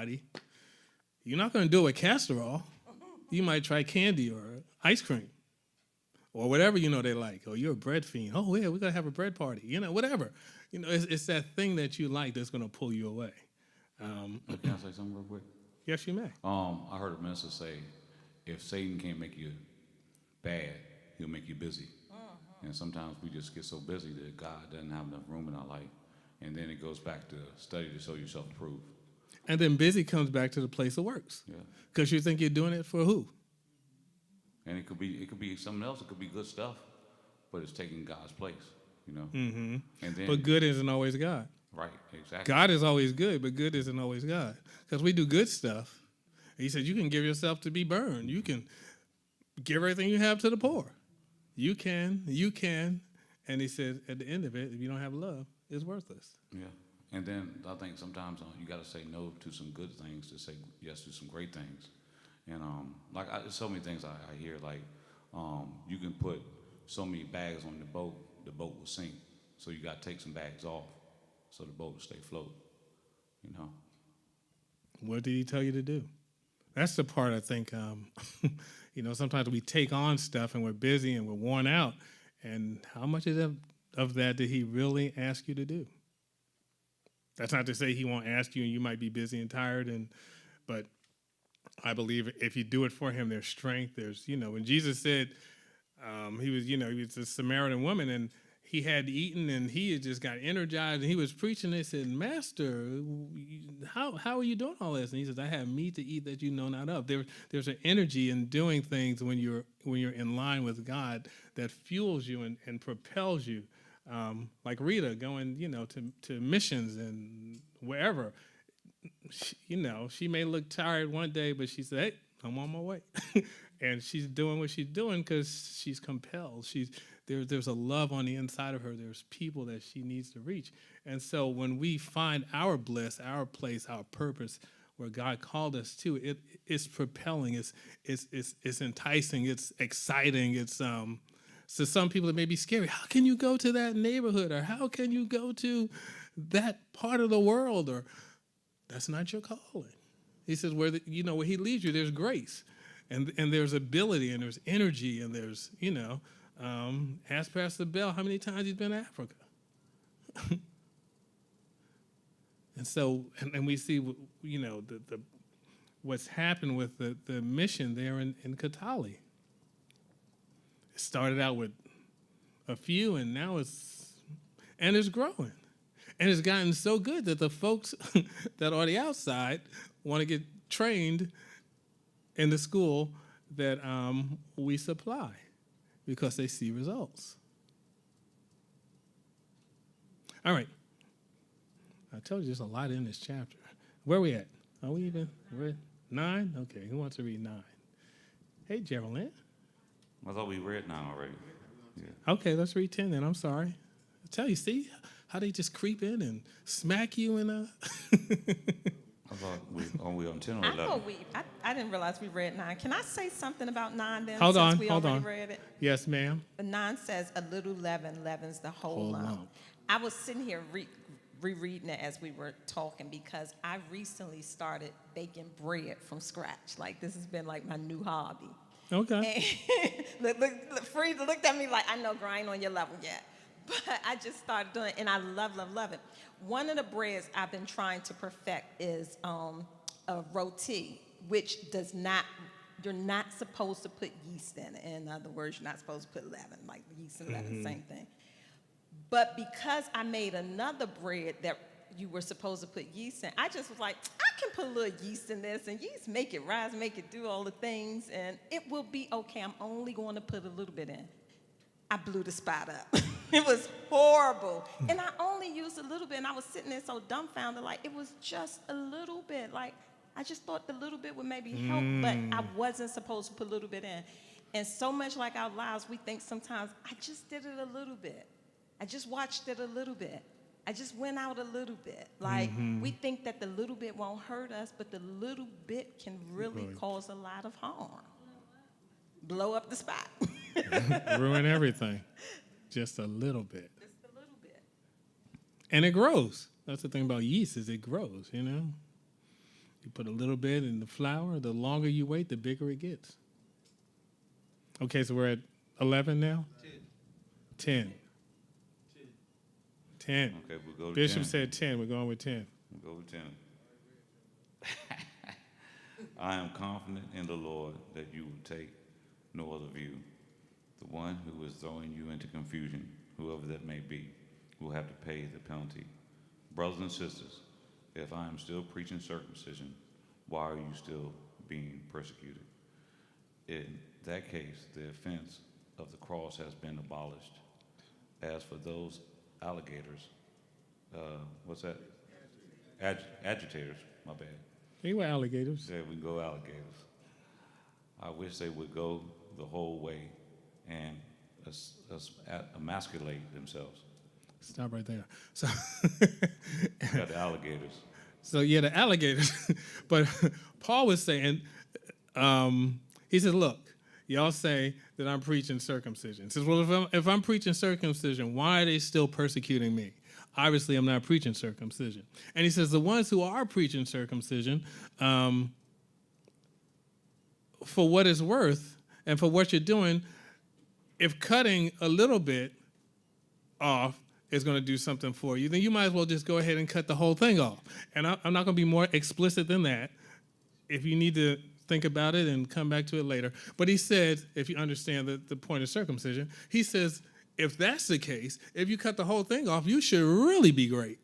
party, you're not going to do it with castor oil. You might try candy or ice cream or whatever they like. Or you're a bread fiend. Oh, yeah, we're going to have a bread party. Whatever. It's that thing that you like that's going to pull you away. Can I say something real quick? Yes, you may. I heard a minister say, if Satan can't make you bad, he'll make you busy. And sometimes we just get so busy that God doesn't have enough room in our life. And then it goes back to study to show yourself approved. And then busy comes back to the place of works. Yeah. Because you think you're doing it for who? And it could be something else. It could be good stuff, but it's taking God's place, Mm-hmm. And then, but good isn't always God. Right, exactly. God is always good, but good isn't always God. Because we do good stuff. And he said you can give yourself to be burned. You can give everything you have to the poor. You can. And he said at the end of it, if you don't have love, it's worthless. Yeah. And then I think sometimes you got to say no to some good things to say yes to some great things. And there's so many things I hear, like you can put so many bags on the boat will sink. So you got to take some bags off so the boat will stay afloat. What did he tell you to do? That's the part I think, sometimes we take on stuff and we're busy and we're worn out. And how much of that did he really ask you to do? That's not to say he won't ask you and you might be busy and tired, but I believe if you do it for him, there's strength. There's, when Jesus said he was a Samaritan woman and he had eaten and he had just got energized and he was preaching. They said, Master, how are you doing all this? And he says, I have meat to eat that you know not of. There's an energy in doing things when you're in line with God that fuels you and propels you. Like Rita going, to missions and wherever. She may look tired one day, but she said, hey, I'm on my way. And she's doing what she's doing because she's compelled. There's a love on the inside of her. There's people that she needs to reach. And so when we find our bliss, our place, our purpose, where God called us to, it's propelling, it's enticing, it's exciting, it's to some people it may be scary. How can you go to that neighborhood, or how can you go to that part of the world? Or that's not your calling. He says where he leads you, there's grace, and there's ability, and there's energy, and there's ask Pastor Bell how many times he's been to Africa. And so, and we see the what's happened with the mission there in Katali. It started out with a few, and now it's growing. And it's gotten so good that the folks that are the outside want to get trained in the school that we supply because they see results. All right. I told you there's a lot in this chapter. Where are we at? Are we even? We're at 9? Okay, who wants to read 9? Hey, Geraldine. I thought we read 9 already. Yeah. Okay, let's read 10 then. I'm sorry. I tell you, see how they just creep in and smack you in a... I thought we on 10 or 11. I didn't realize we read 9. Can I say something about 9 then? Hold since we on. already read it? Yes, ma'am. The 9 says, a little leaven leavens the whole lump. I was sitting here rereading it as we were talking because I recently started baking bread from scratch. Like, this has been like my new hobby. Okay. And look, Frieda looked at me like, I know, girl, I ain't on your level yet. But I just started doing it, and I love it. One of the breads I've been trying to perfect is a roti, which does not, you're not supposed to put yeast in it. In other words, you're not supposed to put leaven, like yeast and leaven, same thing. But because I made another bread that you were supposed to put yeast in, I just was like, I can put a little yeast in this, and yeast make it rise, make it do all the things, and it will be okay. I'm only going to put a little bit in. I blew the spot up. It was horrible. And I only used a little bit, and I was sitting there so dumbfounded, like it was just a little bit. Like I just thought the little bit would maybe help, but I wasn't supposed to put a little bit in. And so much like our lives, we think sometimes, I just did it a little bit. I just watched it a little bit. I just went out a little bit. Like we think that the little bit won't hurt us, but the little bit can really cause a lot of harm. Blow up the spot. Ruin everything. Just a little bit. Just a little bit. And it grows. That's the thing about yeast is it grows, You put a little bit in the flour. The longer you wait, the bigger it gets. Okay, so we're at 11 now? 10. 10. Okay, we'll go to Bishop 10. said 10. We're going with 10. We'll go with 10. I am confident in the Lord that you will take no other view. The one who is throwing you into confusion, whoever that may be, will have to pay the penalty. Brothers and sisters, if I am still preaching circumcision, why are you still being persecuted? In that case, the offense of the cross has been abolished. As for those alligators, what's that? Agitators, my bad. They were alligators. There we go, alligators. I wish they would go the whole way and emasculate themselves. Stop right there. So, Got the alligators. so yeah, the alligators. But Paul was saying, he said, look, y'all say that I'm preaching circumcision. He says, well, if I'm preaching circumcision, why are they still persecuting me? Obviously, I'm not preaching circumcision. And he says, the ones who are preaching circumcision, for what it's worth and for what you're doing, if cutting a little bit off is going to do something for you, then you might as well just go ahead and cut the whole thing off. And I'm not going to be more explicit than that. If you need to think about it and come back to it later. But he said, if you understand the point of circumcision, he says, if that's the case, if you cut the whole thing off, you should really be great.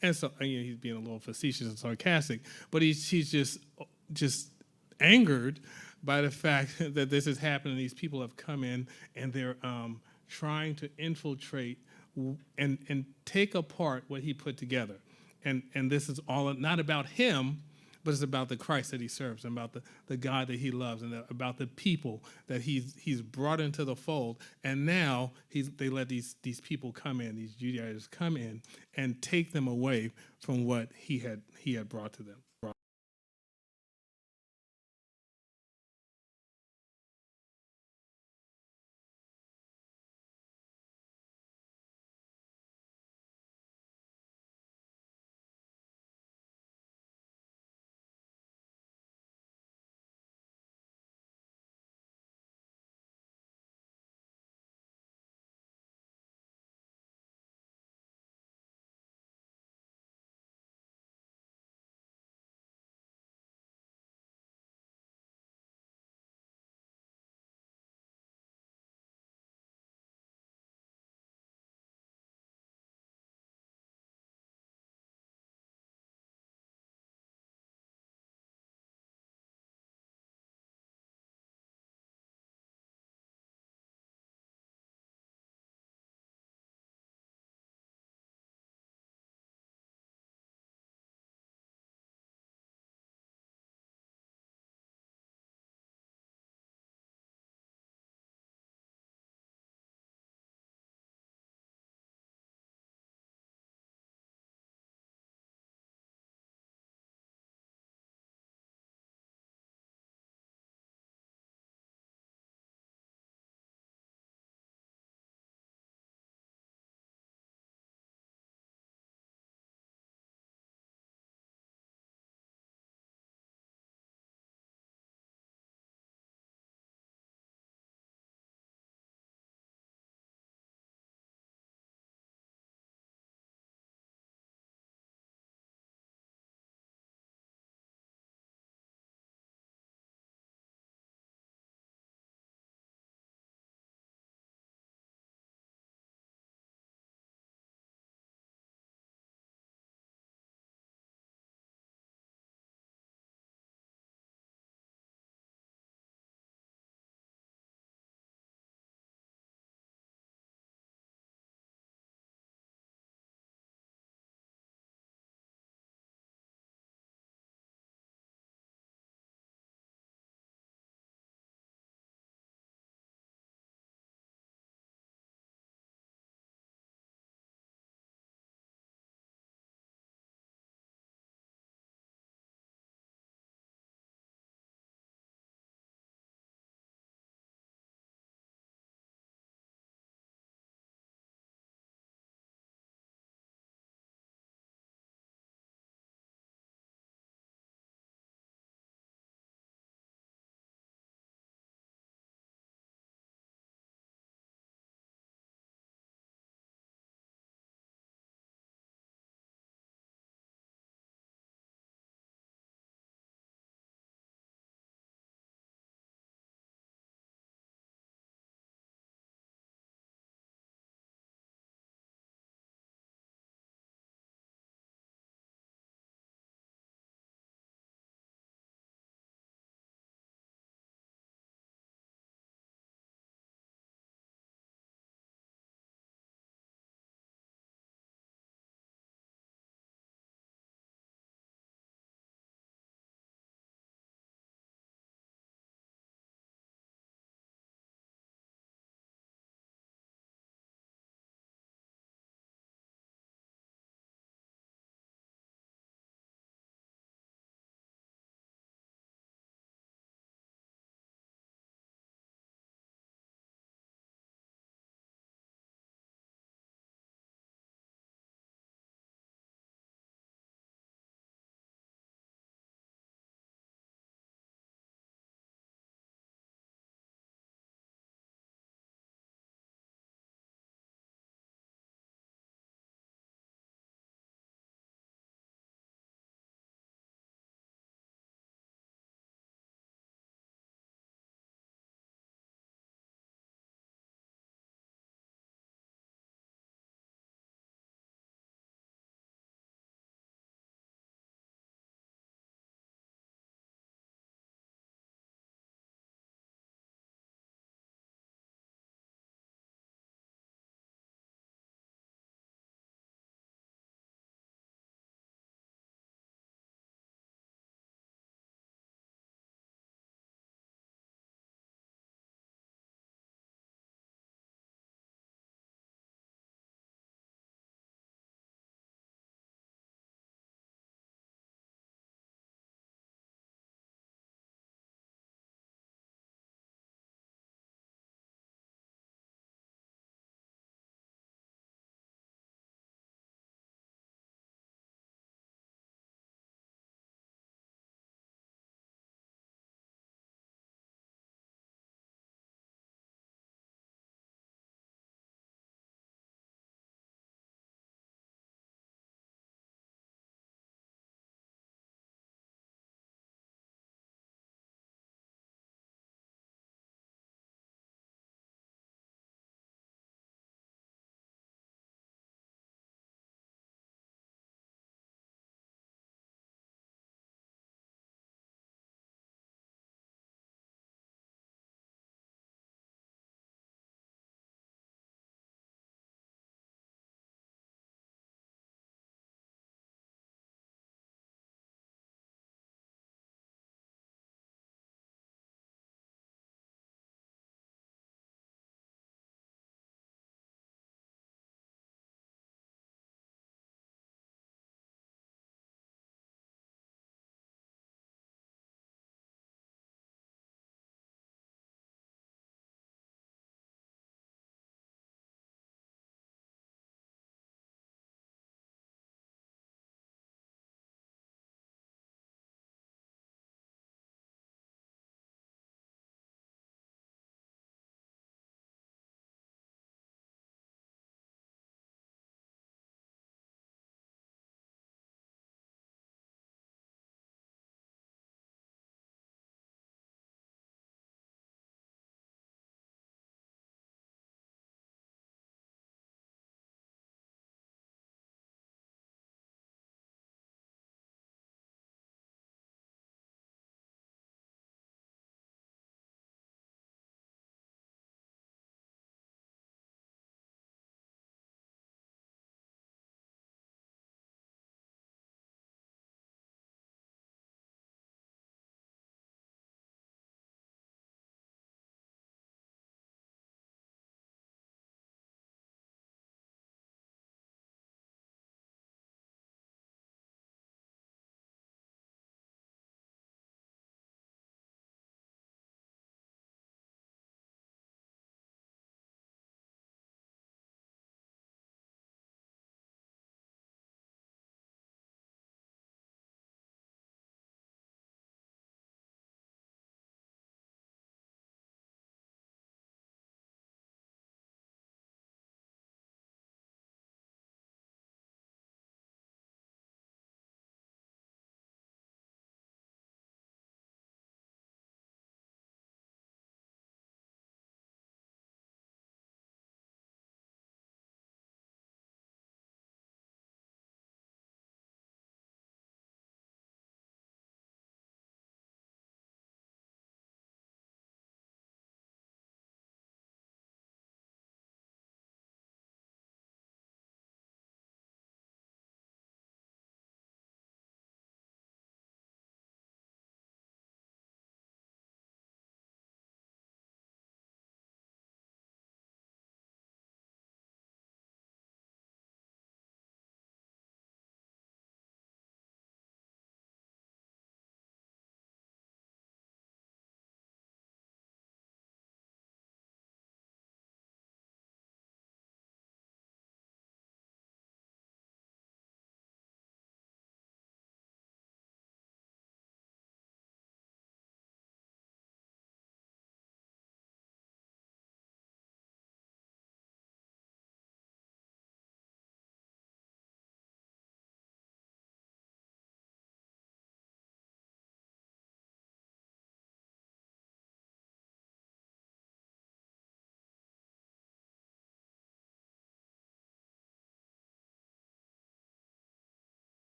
And so, he's being a little facetious and sarcastic, but he's just angered by the fact that this is happening. These people have come in and they're trying to infiltrate and take apart what he put together. And this is all not about him, but it's about the Christ that he serves, and about the God that he loves, and about the people that he's brought into the fold. And now they let these people come in, these Judaizers come in, and take them away from what he had brought to them.